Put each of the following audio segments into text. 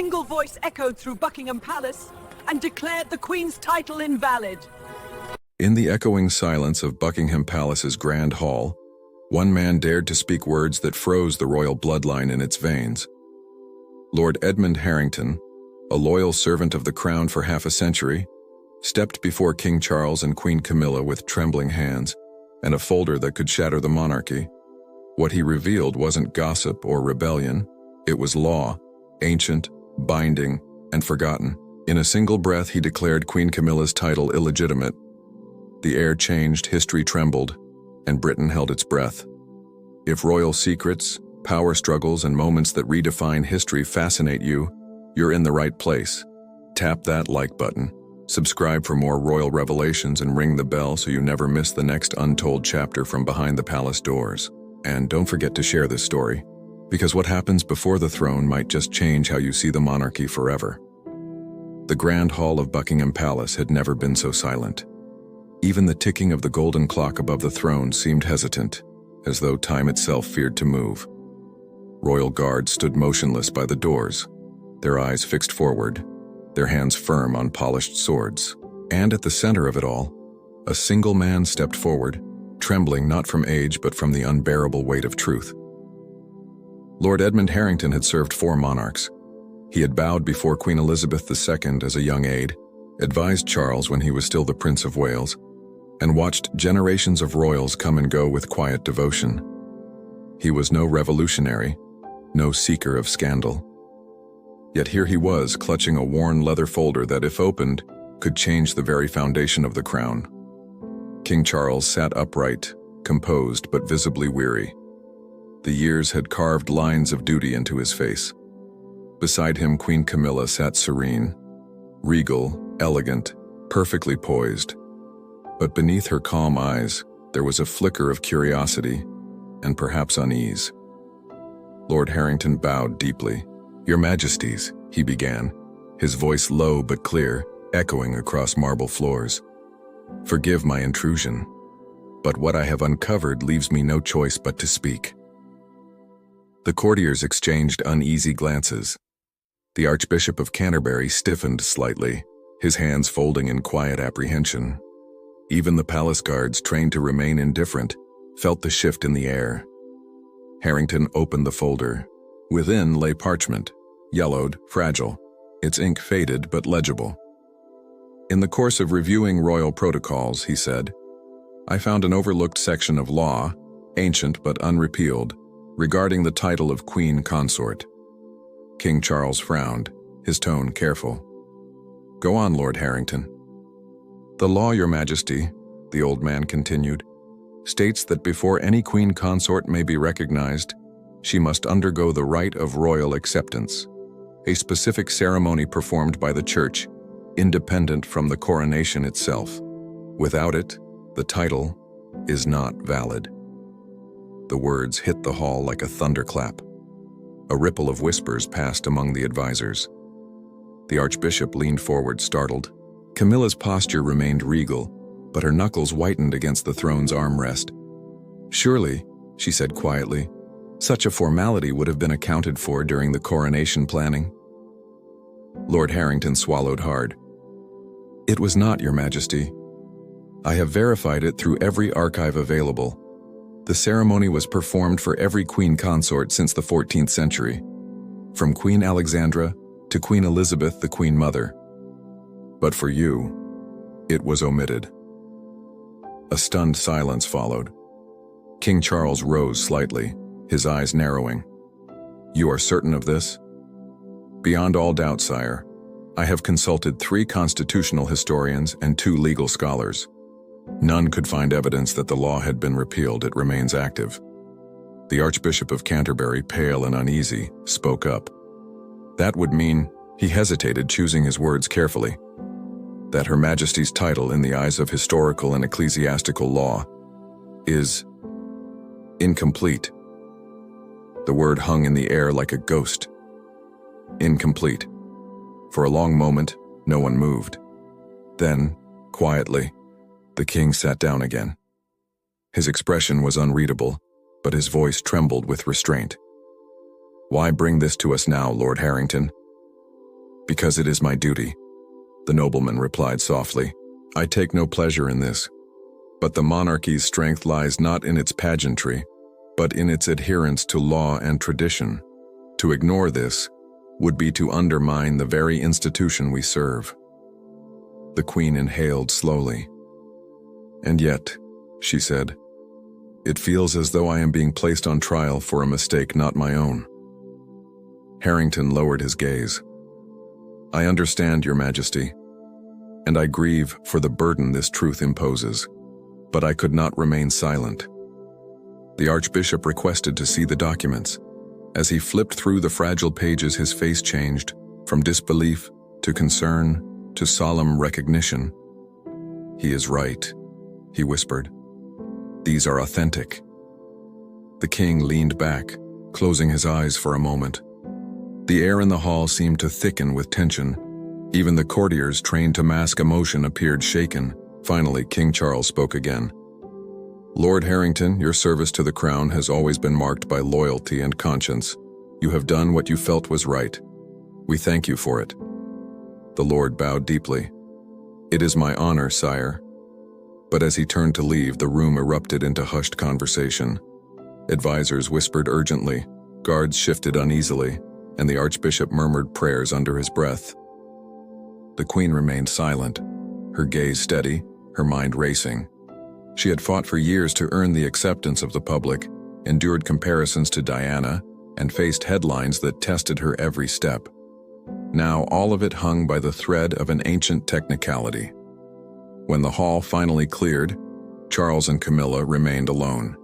single voice echoed through Buckingham Palace and declared the Queen's title invalid. In the echoing silence of Buckingham Palace's grand hall, one man dared to speak words that froze the royal bloodline in its veins. Lord Edmund Harrington, a loyal servant of the crown for half a century, stepped before King Charles and Queen Camilla with trembling hands and a folder that could shatter the monarchy. What he revealed wasn't gossip or rebellion, it was law, ancient, binding, and forgotten. In a single breath, he declared Queen Camilla's title illegitimate. The air changed, history trembled, and Britain held its breath. If royal secrets, power struggles, and moments that redefine history fascinate you, you're in the right place. Tap that like button, subscribe for more royal revelations, and ring the bell so you never miss the next untold chapter from behind the palace doors. And don't forget to share this story, because what happens before the throne might just change how you see the monarchy forever. The grand hall of Buckingham Palace had never been so silent. Even the ticking of the golden clock above the throne seemed hesitant, as though time itself feared to move. Royal guards stood motionless by the doors, their eyes fixed forward, their hands firm on polished swords. And at the center of it all, a single man stepped forward, trembling not from age but from the unbearable weight of truth. Lord Edmund Harrington had served 4 monarchs. He had bowed before Queen Elizabeth II as a young aide, advised Charles when he was still the Prince of Wales, and watched generations of royals come and go with quiet devotion. He was no revolutionary, no seeker of scandal. Yet here he was, clutching a worn leather folder that, if opened, could change the very foundation of the crown. King Charles sat upright, composed but visibly weary. The years had carved lines of duty into his face. Beside him, Queen Camilla sat serene, regal, elegant, perfectly poised. But beneath her calm eyes, there was a flicker of curiosity and perhaps unease. Lord Harrington bowed deeply. "Your Majesties," he began, his voice low but clear, echoing across marble floors. "Forgive my intrusion, but what I have uncovered leaves me no choice but to speak." The courtiers exchanged uneasy glances. The Archbishop of Canterbury stiffened slightly, his hands folding in quiet apprehension. Even the palace guards, trained to remain indifferent, felt the shift in the air. Harrington opened the folder. Within lay parchment, yellowed, fragile, its ink faded but legible. "In the course of reviewing royal protocols," he said, "I found an overlooked section of law, ancient but unrepealed, regarding the title of Queen Consort." King Charles frowned, his tone careful. "Go on, Lord Harrington." "The law, Your Majesty," the old man continued, "states that before any queen consort may be recognized, she must undergo the rite of royal acceptance, a specific ceremony performed by the Church, independent from the coronation itself. Without it, the title is not valid." The words hit the hall like a thunderclap. A ripple of whispers passed among the advisors. The Archbishop leaned forward, startled. Camilla's posture remained regal, but her knuckles whitened against the throne's armrest. "Surely," she said quietly, "such a formality would have been accounted for during the coronation planning." Lord Harrington swallowed hard. "It was not, Your Majesty. I have verified it through every archive available. The ceremony was performed for every queen consort since the 14th century, from Queen Alexandra to Queen Elizabeth, the Queen Mother. But for you, it was omitted." A stunned silence followed. King Charles rose slightly, his eyes narrowing. "You are certain of this?" "Beyond all doubt, sire. I have consulted 3 constitutional historians and 2 legal scholars. None could find evidence that the law had been repealed. It remains active." The Archbishop of Canterbury, pale and uneasy, spoke up. "That would mean," he hesitated, choosing his words carefully, "that Her Majesty's title in the eyes of historical and ecclesiastical law is incomplete." The word hung in the air like a ghost. Incomplete. For a long moment, no one moved. Then, quietly, the king sat down again. His expression was unreadable, but his voice trembled with restraint. "Why bring this to us now, Lord Harrington? Because it is my duty, the nobleman replied softly. I take no pleasure in this. But the monarchy's strength lies not in its pageantry, but in its adherence to law and tradition. To ignore this would be to undermine the very institution we serve. The Queen inhaled slowly. And yet, she said, it feels as though I am being placed on trial for a mistake not my own. Harrington lowered his gaze. I understand, Your Majesty, and I grieve for the burden this truth imposes, but I could not remain silent. The Archbishop requested to see the documents. As he flipped through the fragile pages, his face changed, from disbelief to concern to solemn recognition. He is right, he whispered. These are authentic. The king leaned back, closing his eyes for a moment. The air in the hall seemed to thicken with tension. Even the courtiers trained to mask emotion appeared shaken. Finally, King Charles spoke again. Lord Harrington, your service to the crown has always been marked by loyalty and conscience. You have done what you felt was right. We thank you for it. The Lord bowed deeply. It is my honor, sire. But as he turned to leave, the room erupted into hushed conversation. Advisors whispered urgently, guards shifted uneasily, and the Archbishop murmured prayers under his breath. The Queen remained silent, her gaze steady, her mind racing. She had fought for years to earn the acceptance of the public, endured comparisons to Diana, and faced headlines that tested her every step. Now all of it hung by the thread of an ancient technicality. When the hall finally cleared, Charles and Camilla remained alone.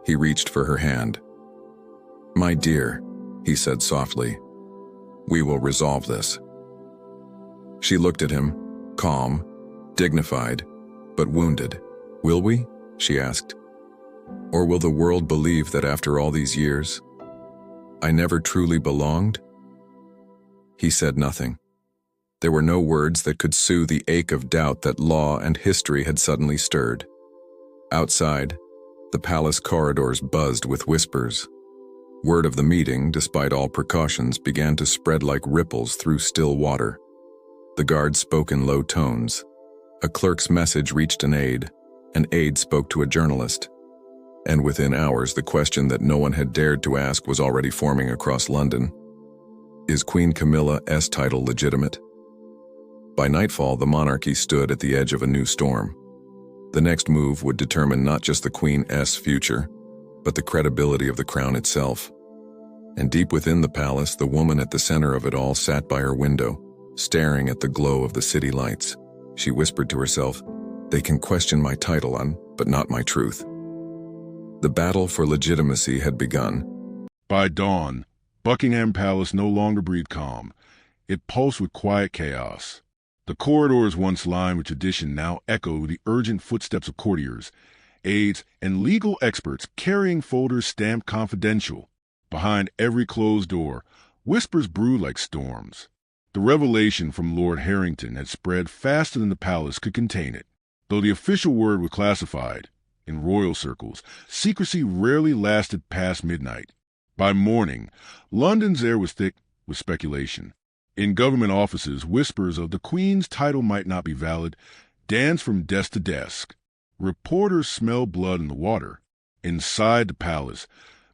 He reached for her hand. My dear, he said softly, we will resolve this. She looked at him, calm, dignified, but wounded. Will we? She asked. Or will the world believe that after all these years, I never truly belonged? He said nothing. There were no words that could soothe the ache of doubt that law and history had suddenly stirred. Outside, the palace corridors buzzed with whispers. Word of the meeting, despite all precautions, began to spread like ripples through still water. The guards spoke in low tones. A clerk's message reached an aide spoke to a journalist. And within hours, the question that no one had dared to ask was already forming across London. Is Queen Camilla's title legitimate? By nightfall, the monarchy stood at the edge of a new storm. The next move would determine not just the Queen's future, but the credibility of the crown itself. And deep within the palace, the woman at the center of it all sat by her window, staring at the glow of the city lights. She whispered to herself, they can question my title but not my truth. The battle for legitimacy had begun. By dawn, Buckingham Palace no longer breathed calm. It pulsed with quiet chaos. The corridors once lined with tradition now echoed the urgent footsteps of courtiers, aides, and legal experts carrying folders stamped confidential. Behind every closed door, whispers brewed like storms. The revelation from Lord Harrington had spread faster than the palace could contain it. Though the official word was classified, in royal circles, secrecy rarely lasted past midnight. By morning, London's air was thick with speculation. In government offices, whispers of the Queen's title might not be valid danced from desk to desk. Reporters smelled blood in the water. Inside the palace,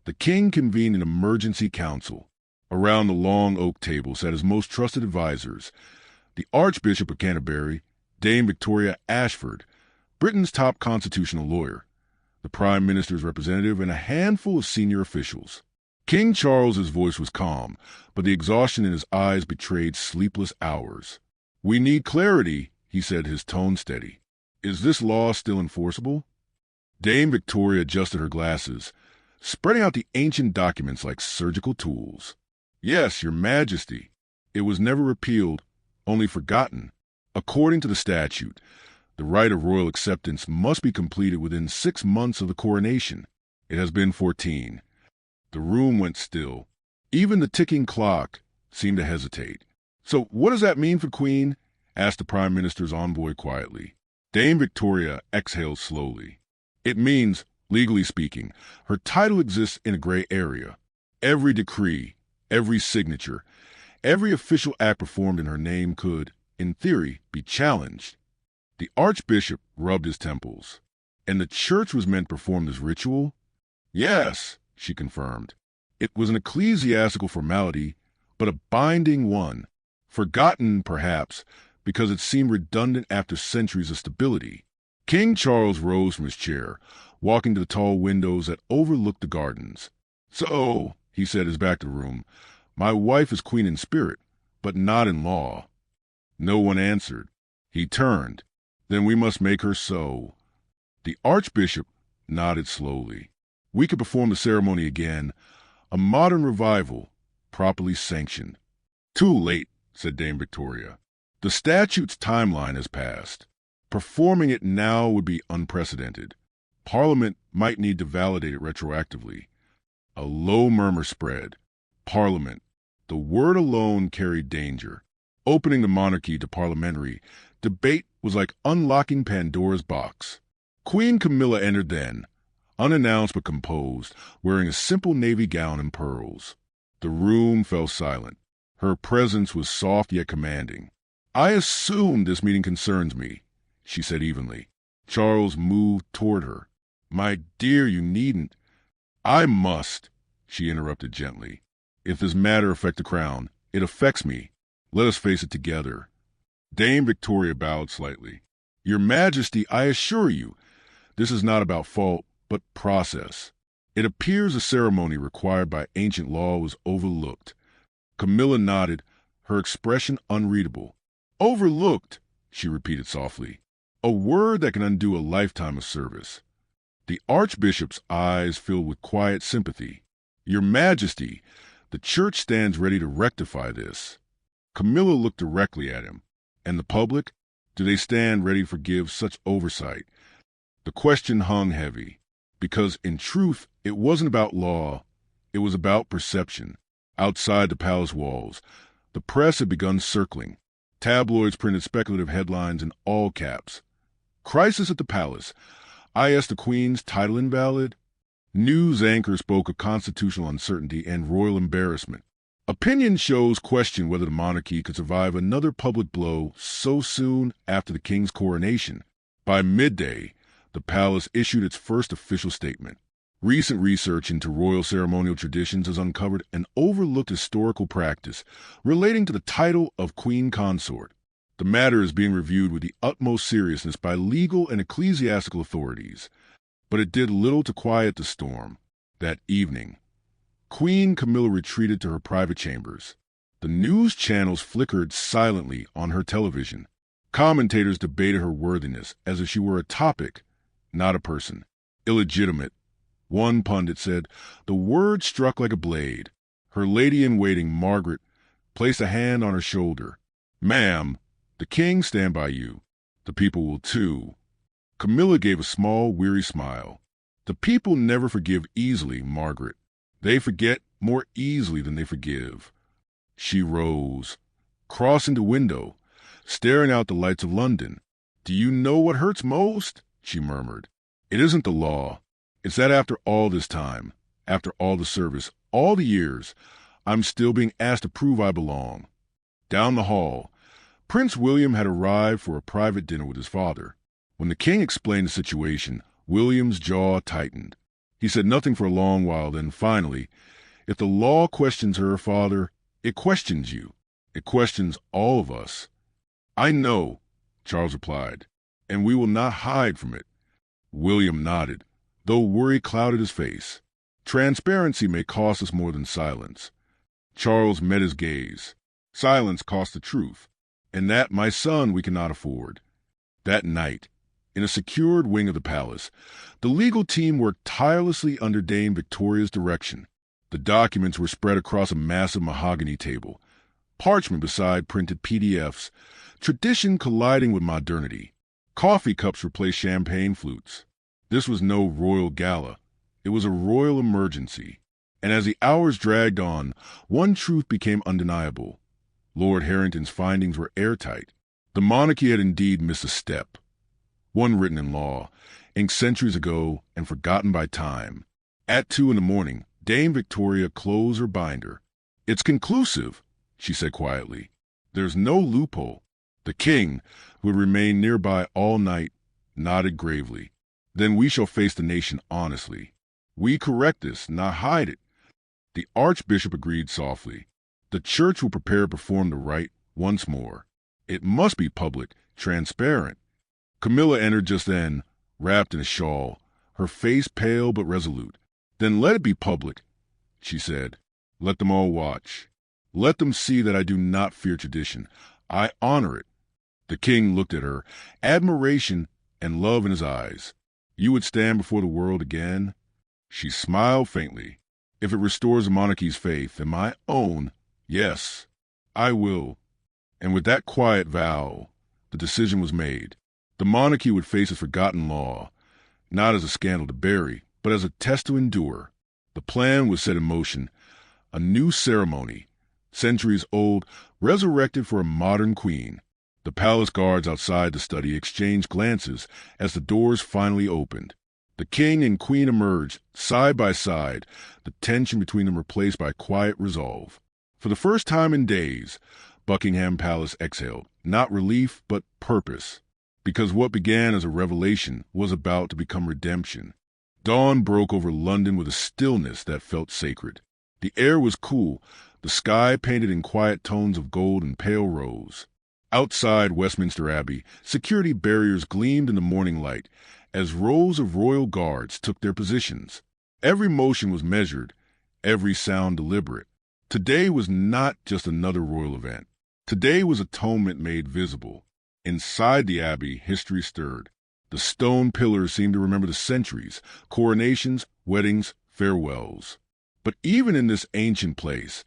the king convened an emergency council. Around the long oak table sat his most trusted advisors, the Archbishop of Canterbury, Dame Victoria Ashford, Britain's top constitutional lawyer, the Prime Minister's representative, and a handful of senior officials. King Charles's voice was calm, but the exhaustion in his eyes betrayed sleepless hours. We need clarity, he said, his tone steady. Is this law still enforceable? Dame Victoria adjusted her glasses, spreading out the ancient documents like surgical tools. Yes, Your Majesty. It was never repealed, only forgotten. According to the statute, the rite of royal acceptance must be completed within 6 months of the coronation. It has been 14. The room went still. Even the ticking clock seemed to hesitate. So what does that mean for Queen? Asked the Prime Minister's envoy quietly. Dame Victoria exhaled slowly. It means, legally speaking, her title exists in a gray area. Every decree, every signature, Every official act performed in her name could, in theory, be challenged. The archbishop rubbed his temples. And the church was meant to perform this ritual? Yes, she confirmed. It was an ecclesiastical formality, but a binding one. Forgotten, perhaps, because it seemed redundant after centuries of stability. King Charles rose from his chair, walking to the tall windows that overlooked the gardens. "So," he said, his back to the room, "my wife is queen in spirit, but not in law." No one answered. He turned. "Then we must make her so." The archbishop nodded slowly. "We could perform the ceremony again, a modern revival, properly sanctioned." "Too late," said Dame Victoria. "The statute's timeline has passed. Performing it now would be unprecedented. Parliament might need to validate it retroactively." A low murmur spread. Parliament. The word alone carried danger. Opening the monarchy to parliamentary debate was like unlocking Pandora's box. Queen Camilla entered then, unannounced but composed, wearing a simple navy gown and pearls. The room fell silent. Her presence was soft yet commanding. "I assume this meeting concerns me," she said evenly. Charles moved toward her. "My dear, you needn't." "I must," she interrupted gently. "If this matter affects the crown, it affects me. Let us face it together." Dame Victoria bowed slightly. "Your Majesty, I assure you, this is not about fault, but process. It appears a ceremony required by ancient law was overlooked." Camilla nodded, her expression unreadable. "Overlooked," she repeated softly. "A word that can undo a lifetime of service." The archbishop's eyes filled with quiet sympathy. "Your Majesty, the church stands ready to rectify this." Camilla looked directly at him. "And the public? Do they stand ready to forgive such oversight?" The question hung heavy, because in truth it wasn't about law, it was about perception. Outside the palace walls, the press had begun circling. Tabloids printed speculative headlines in all caps. "Crisis at the palace. I asked the Queen's title invalid." News anchors spoke of constitutional uncertainty and royal embarrassment. Opinion shows questioned whether the monarchy could survive another public blow so soon after the king's coronation. By midday, the palace issued its first official statement. Recent research into royal ceremonial traditions has uncovered an overlooked historical practice relating to the title of queen consort. The matter is being reviewed with the utmost seriousness by legal and ecclesiastical authorities. But it did little to quiet the storm. That evening, Queen Camilla retreated to her private chambers. The news channels flickered silently on her television. Commentators debated her worthiness as if she were a topic, not a person. Illegitimate. One pundit said, "The word struck like a blade." Her lady-in-waiting, Margaret, placed a hand on her shoulder. "Ma'am, the king stand by you. The people will too." Camilla gave a small, weary smile. "The people never forgive easily, Margaret. They forget more easily than they forgive." She rose, crossing the window, staring out the lights of London. "Do you know what hurts most?" she murmured. "It isn't the law. It's that after all this time, after all the service, all the years, I'm still being asked to prove I belong." Down the hall, Prince William had arrived for a private dinner with his father. When the king explained the situation, William's jaw tightened. He said nothing for a long while, then finally, "If the law questions her, father, it questions you. It questions all of us." "I know," Charles replied, "and we will not hide from it." William nodded, though worry clouded his face. "Transparency may cost us more than silence." Charles met his gaze. "Silence costs the truth, and that, my son, we cannot afford." That night, in a secured wing of the palace, the legal team worked tirelessly under Dame Victoria's direction. The documents were spread across a massive mahogany table, parchment beside printed PDFs, tradition colliding with modernity. Coffee cups replaced champagne flutes. This was no royal gala. It was a royal emergency. And as the hours dragged on, one truth became undeniable. Lord Harrington's findings were airtight. The monarchy had indeed missed a step. One written in law, inked centuries ago and forgotten by time. At 2 in the morning, Dame Victoria closed her binder. "It's conclusive," she said quietly. There's no loophole. The king, who had remained nearby all night, nodded gravely. Then we shall face the nation honestly. We correct this, not hide it. The archbishop agreed softly. The church will prepare to perform the rite once more. It must be public, transparent. Camilla entered just then, wrapped in a shawl, her face pale but resolute. Then let it be public, she said. Let them all watch. Let them see that I do not fear tradition. I honor it. The king looked at her, admiration and love in his eyes. You would stand before the world again? She smiled faintly. If it restores the monarchy's faith and my own, yes, I will. And with that quiet vow, the decision was made. The monarchy would face its forgotten law, not as a scandal to bury, but as a test to endure. The plan was set in motion. A new ceremony, centuries old, resurrected for a modern queen. The palace guards outside the study exchanged glances as the doors finally opened. The king and queen emerged, side by side, the tension between them replaced by quiet resolve. For the first time in days, Buckingham Palace exhaled, not relief, but purpose, because what began as a revelation was about to become redemption. Dawn broke over London with a stillness that felt sacred. The air was cool, the sky painted in quiet tones of gold and pale rose. Outside Westminster Abbey, security barriers gleamed in the morning light as rows of royal guards took their positions. Every motion was measured, every sound deliberate. Today was not just another royal event. Today was atonement made visible. Inside the Abbey, history stirred. The stone pillars seemed to remember the centuries, coronations, weddings, farewells. But even in this ancient place,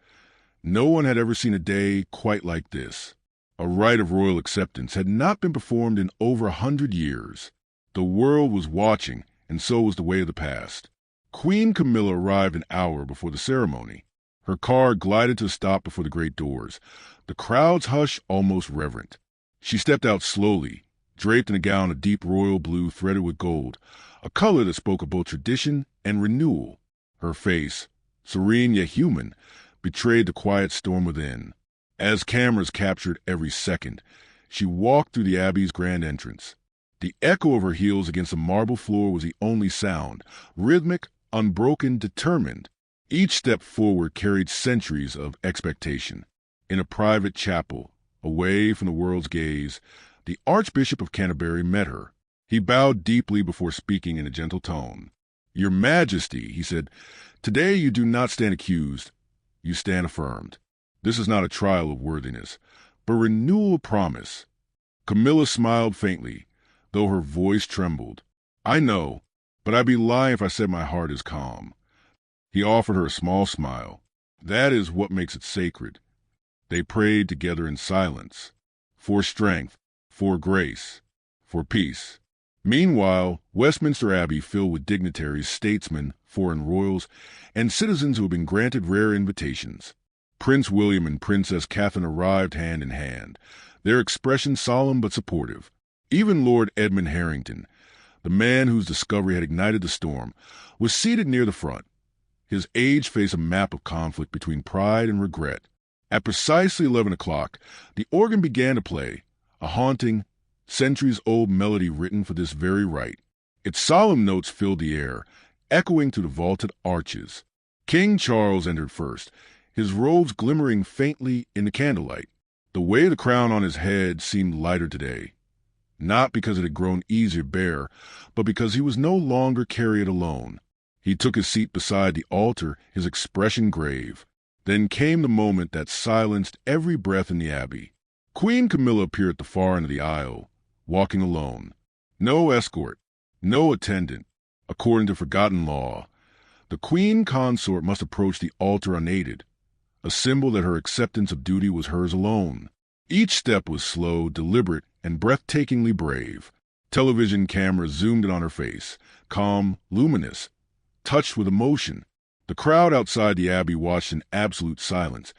no one had ever seen a day quite like this. A rite of royal acceptance had not been performed in over 100 years. The world was watching, and so was the way of the past. Queen Camilla arrived an hour before the ceremony. Her car glided to a stop before the great doors, the crowd's hush almost reverent. She stepped out slowly, draped in a gown of deep royal blue threaded with gold, a color that spoke of both tradition and renewal. Her face, serene yet human, betrayed the quiet storm within. As cameras captured every second, she walked through the Abbey's grand entrance. The echo of her heels against the marble floor was the only sound, rhythmic, unbroken, determined. Each step forward carried centuries of expectation. In a private chapel, away from the world's gaze, the Archbishop of Canterbury met her. He bowed deeply before speaking in a gentle tone. "Your Majesty," he said, "today you do not stand accused, you stand affirmed. This is not a trial of worthiness, but renewal of promise." Camilla smiled faintly, though her voice trembled. "I know, but I'd be lying if I said my heart is calm." He offered her a small smile. "That is what makes it sacred." They prayed together in silence, for strength, for grace, for peace. Meanwhile, Westminster Abbey filled with dignitaries, statesmen, foreign royals, and citizens who had been granted rare invitations. Prince William and Princess Catherine arrived hand in hand, their expression solemn but supportive. Even Lord Edmund Harrington, the man whose discovery had ignited the storm, was seated near the front. His age faced a map of conflict between pride and regret. At precisely 11 o'clock, the organ began to play, a haunting, centuries-old melody written for this very rite. Its solemn notes filled the air, echoing through the vaulted arches. King Charles entered first, his robes glimmering faintly in the candlelight. The weight of the crown on his head seemed lighter today, not because it had grown easier to bear, but because he was no longer carrying it alone. He took his seat beside the altar, his expression grave. Then came the moment that silenced every breath in the Abbey. Queen Camilla appeared at the far end of the aisle, walking alone. No escort, no attendant. According to forgotten law, the queen consort must approach the altar unaided, a symbol that her acceptance of duty was hers alone. Each step was slow, deliberate, and breathtakingly brave. Television cameras zoomed in on her face, calm, luminous, touched with emotion. The crowd outside the Abbey watched in absolute silence,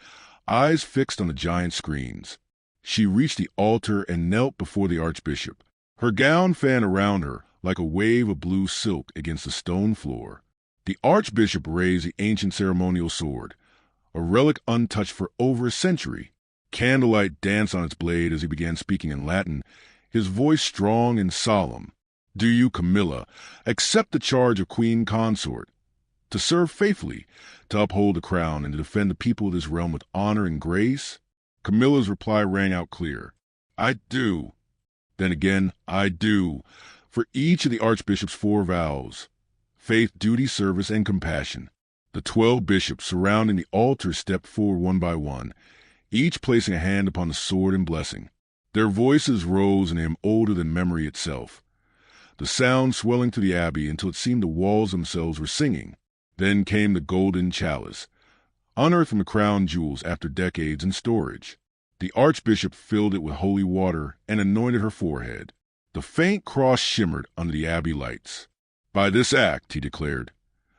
eyes fixed on the giant screens. She reached the altar and knelt before the Archbishop. Her gown fanned around her like a wave of blue silk against the stone floor. The Archbishop raised the ancient ceremonial sword, a relic untouched for over a century. Candlelight danced on its blade as he began speaking in Latin, his voice strong and solemn. "Do you, Camilla, accept the charge of Queen Consort? To serve faithfully, to uphold the crown, and to defend the people of this realm with honor and grace?" Camilla's reply rang out clear. "I do." Then again, "I do," for each of the Archbishop's 4 vows: faith, duty, service, and compassion. The 12 bishops surrounding the altar stepped forward one by one, each placing a hand upon the sword in blessing. Their voices rose in a hymn older than memory itself, the sound swelling through the abbey until it seemed the walls themselves were singing. Then came the golden chalice, unearthed from the crown jewels after decades in storage. The Archbishop filled it with holy water and anointed her forehead. The faint cross shimmered under the abbey lights. "By this act," he declared,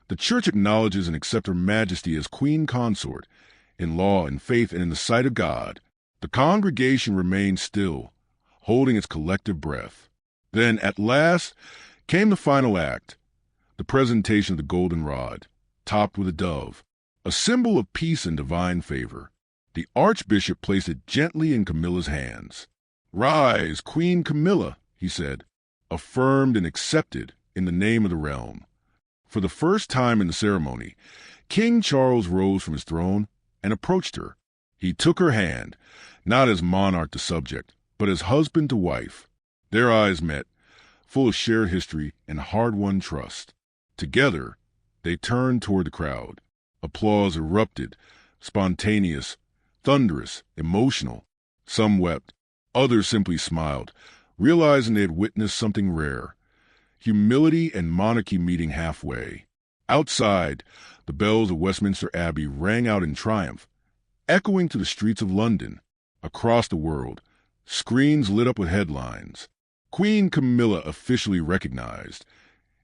"the Church acknowledges and accepts Her Majesty as Queen Consort, in law and faith and in the sight of God." The congregation remained still, holding its collective breath. Then, at last, came the final act, the presentation of the golden rod, topped with a dove, a symbol of peace and divine favor. The Archbishop placed it gently in Camilla's hands. "Rise, Queen Camilla," he said, affirmed and accepted in the name of the realm. For the first time in the ceremony, King Charles rose from his throne and approached her. He took her hand, not as monarch to subject, but as husband to wife. Their eyes met, full of shared history and hard-won trust. Together, they turned toward the crowd. Applause erupted, spontaneous, thunderous, emotional. Some wept, others simply smiled, realizing they had witnessed something rare: humility and monarchy meeting halfway. Outside, the bells of Westminster Abbey rang out in triumph, echoing to the streets of London. Across the world, screens lit up with headlines: "Queen Camilla officially recognized,"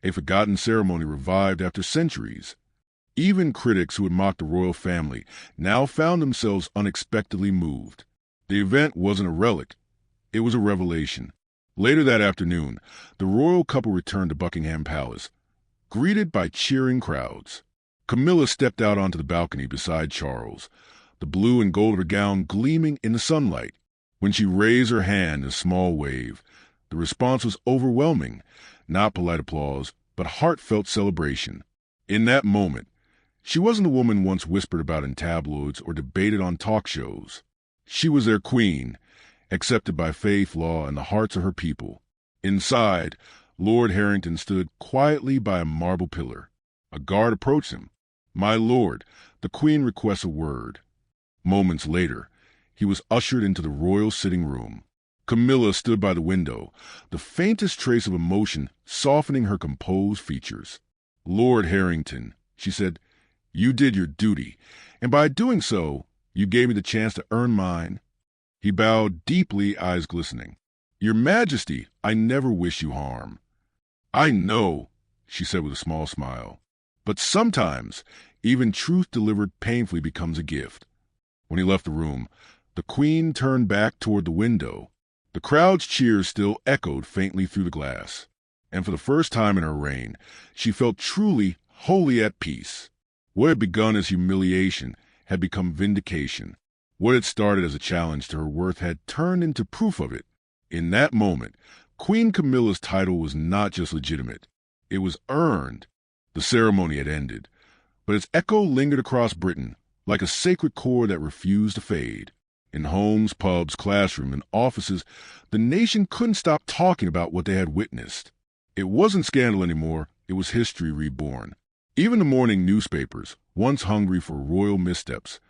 a forgotten ceremony revived after centuries. Even critics who had mocked the royal family now found themselves unexpectedly moved. The event wasn't a relic, it was a revelation. Later that afternoon, the royal couple returned to Buckingham Palace, greeted by cheering crowds. Camilla stepped out onto the balcony beside Charles, the blue and gold of her gown gleaming in the sunlight. When she raised her hand in a small wave, the response was overwhelming, not polite applause, but heartfelt celebration. In that moment, she wasn't the woman once whispered about in tabloids or debated on talk shows. She was their queen, accepted by faith, law, and the hearts of her people. Inside, Lord Harrington stood quietly by a marble pillar. A guard approached him. "My lord, the Queen requests a word." Moments later, he was ushered into the royal sitting room. Camilla stood by the window, the faintest trace of emotion softening her composed features. "Lord Harrington," she said, "you did your duty, and by doing so, you gave me the chance to earn mine." He bowed deeply, eyes glistening. "Your Majesty, I never wish you harm." "I know," she said with a small smile. "But sometimes, even truth delivered painfully becomes a gift." When he left the room, the Queen turned back toward the window. The crowd's cheers still echoed faintly through the glass. And for the first time in her reign, she felt truly, wholly at peace. What had begun as humiliation had become vindication. What had started as a challenge to her worth had turned into proof of it. In that moment, Queen Camilla's title was not just legitimate. It was earned. The ceremony had ended, but its echo lingered across Britain, like a sacred chord that refused to fade. In homes, pubs, classrooms, and offices, the nation couldn't stop talking about what they had witnessed. It wasn't scandal anymore, it was history reborn. Even the morning newspapers, once hungry for royal missteps,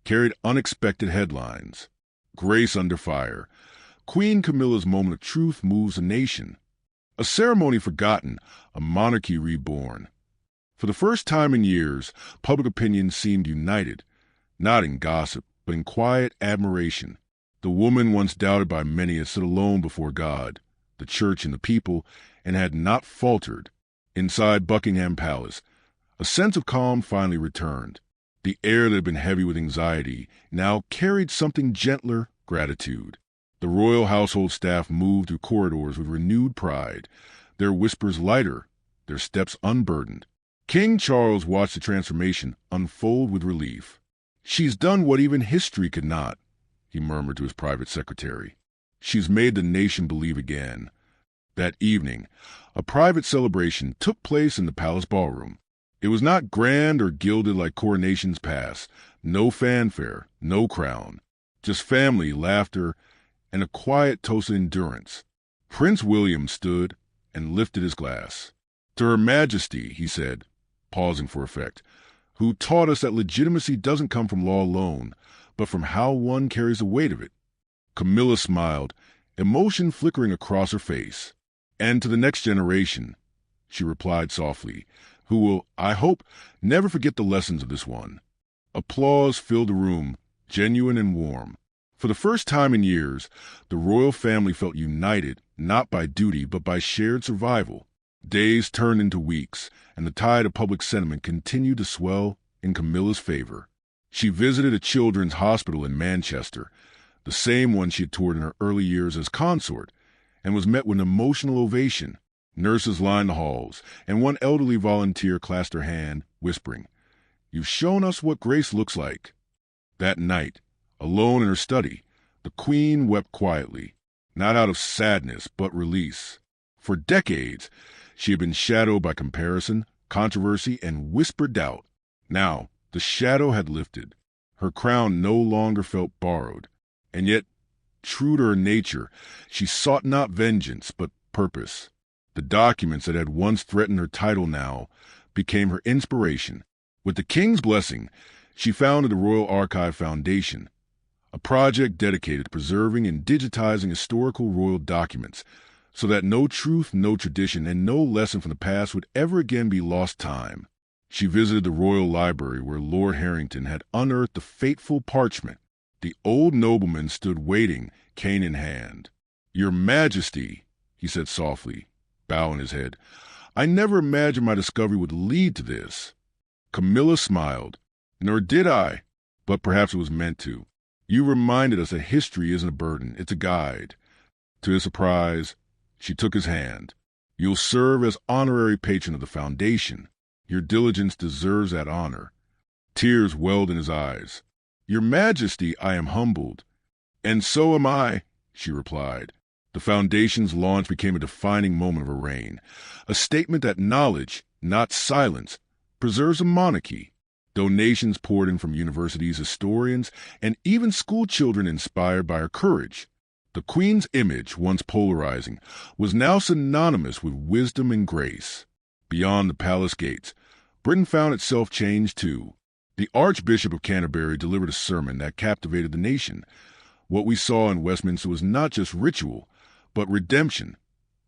carried unexpected headlines. "Grace under fire. Queen Camilla's moment of truth moves a nation." A ceremony forgotten, a monarchy reborn. For the first time in years, public opinion seemed united, not in gossip, but in quiet admiration. The woman once doubted by many had stood alone before God, the church, and the people, and had not faltered. Inside Buckingham Palace, a sense of calm finally returned. The air that had been heavy with anxiety now carried something gentler: gratitude. The royal household staff moved through corridors with renewed pride, their whispers lighter, their steps unburdened. King Charles watched the transformation unfold with relief. "She's done what even history could not," he murmured to his private secretary. "She's made the nation believe again." That evening, a private celebration took place in the palace ballroom. It was not grand or gilded like coronations past. No fanfare, no crown. Just family, laughter, and a quiet toast of endurance. Prince William stood and lifted his glass. "To Her Majesty," he said, pausing for effect, "who taught us that legitimacy doesn't come from law alone, but from how one carries the weight of it." Camilla smiled, emotion flickering across her face. "And to the next generation," she replied softly, "who will, I hope, never forget the lessons of this one." Applause filled the room, genuine and warm. For the first time in years, the royal family felt united, not by duty, but by shared survival. Days turned into weeks, and the tide of public sentiment continued to swell in Camilla's favor. She visited a children's hospital in Manchester, the same one she had toured in her early years as consort, and was met with an emotional ovation. Nurses lined the halls, and one elderly volunteer clasped her hand, whispering, "You've shown us what grace looks like." That night, alone in her study, the Queen wept quietly, not out of sadness but release. For decades, she had been shadowed by comparison, controversy, and whispered doubt. Now, the shadow had lifted. Her crown no longer felt borrowed. And yet, true to her nature, she sought not vengeance but purpose. The documents that had once threatened her title now became her inspiration. With the king's blessing, she founded the Royal Archive Foundation, a project dedicated to preserving and digitizing historical royal documents so that no truth, no tradition, and no lesson from the past would ever again be lost time. She visited the Royal Library where Lord Harrington had unearthed the fateful parchment. The old nobleman stood waiting, cane in hand. "Your Majesty," he said softly, bowing his head, "I never imagined my discovery would lead to this." Camilla smiled. "Nor did I, but perhaps it was meant to. You reminded us that history isn't a burden, it's a guide." To his surprise, she took his hand. "You'll serve as honorary patron of the foundation. Your diligence deserves that honor." Tears welled in his eyes. "Your Majesty, I am humbled." "And so am I," she replied. The foundation's launch became a defining moment of her reign, a statement that knowledge, not silence, preserves a monarchy. Donations poured in from universities, historians, and even school children inspired by her courage. The Queen's image, once polarizing, was now synonymous with wisdom and grace. Beyond the palace gates, Britain found itself changed too. The Archbishop of Canterbury delivered a sermon that captivated the nation. What we saw in Westminster was not just ritual, but redemption,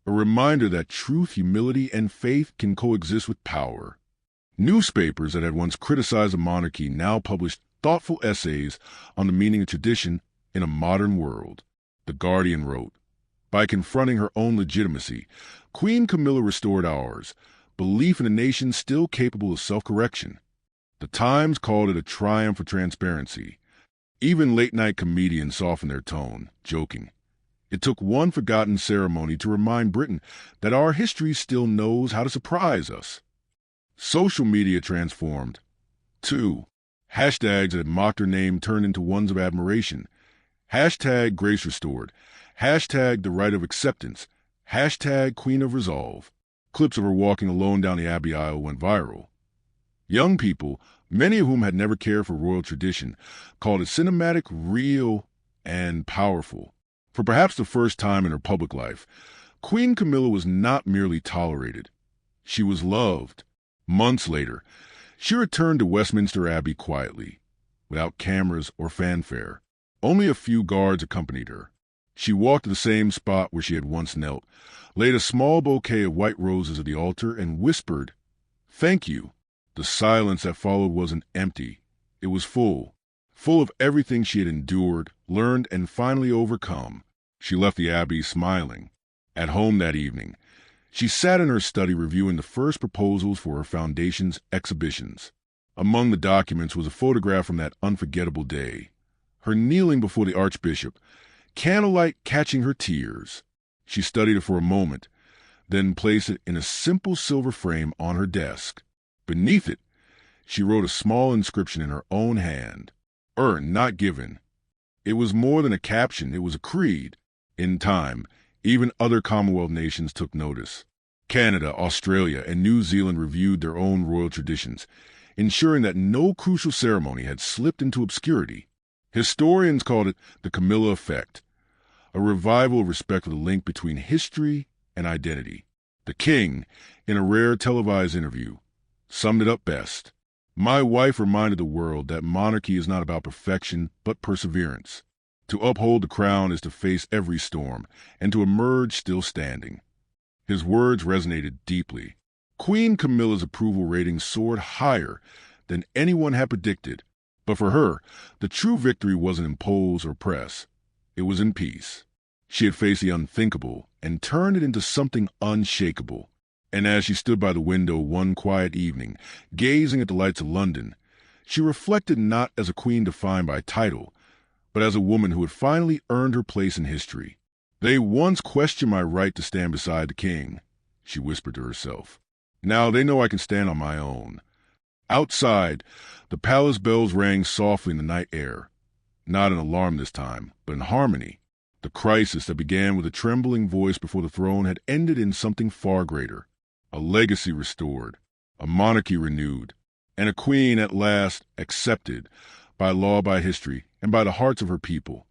a reminder that truth, humility, and faith can coexist with power. Newspapers that had once criticized the monarchy now published thoughtful essays on the meaning of tradition in a modern world. The Guardian wrote, "By confronting her own legitimacy, Queen Camilla restored ours, belief in a nation still capable of self-correction." The Times called it a triumph for transparency. Even late-night comedians softened their tone, joking. It took one forgotten ceremony to remind Britain that our history still knows how to surprise us. Social media transformed. Too. Hashtags that had mocked her name turned into ones of admiration. Hashtag Grace Restored. Hashtag The Right of Acceptance. Hashtag Queen of Resolve. Clips of her walking alone down the Abbey aisle went viral. Young people, many of whom had never cared for royal tradition, called it cinematic, real, and powerful. For perhaps the first time in her public life, Queen Camilla was not merely tolerated. She was loved. Months later, she returned to Westminster Abbey quietly, without cameras or fanfare. Only a few guards accompanied her. She walked to the same spot where she had once knelt, laid a small bouquet of white roses at the altar, and whispered, "Thank you." The silence that followed wasn't empty. It was full of everything she had endured, learned, and finally overcome. She left the Abbey smiling. At home that evening, she sat in her study reviewing the first proposals for her foundation's exhibitions. Among the documents was a photograph from that unforgettable day. Her kneeling before the Archbishop, candlelight catching her tears. She studied it for a moment, then placed it in a simple silver frame on her desk. Beneath it, she wrote a small inscription in her own hand. Earned, not given. It was more than a caption, it was a creed. In time, even other Commonwealth nations took notice. Canada, Australia, and New Zealand reviewed their own royal traditions, ensuring that no crucial ceremony had slipped into obscurity. Historians called it the Camilla effect, a revival of respect for the link between history and identity. The king, in a rare televised interview, summed it up best. My wife reminded the world that monarchy is not about perfection, but perseverance. To uphold the crown is to face every storm, and to emerge still standing. His words resonated deeply. Queen Camilla's approval rating soared higher than anyone had predicted. But for her, the true victory wasn't in polls or press. It was in peace. She had faced the unthinkable and turned it into something unshakable. And as she stood by the window one quiet evening, gazing at the lights of London, she reflected not as a queen defined by title, but as a woman who had finally earned her place in history. They once questioned my right to stand beside the king, she whispered to herself. Now they know I can stand on my own. Outside, the palace bells rang softly in the night air. Not in alarm this time, but in harmony. The crisis that began with a trembling voice before the throne had ended in something far greater. A legacy restored, a monarchy renewed, and a queen at last accepted by law, by history, and by the hearts of her people.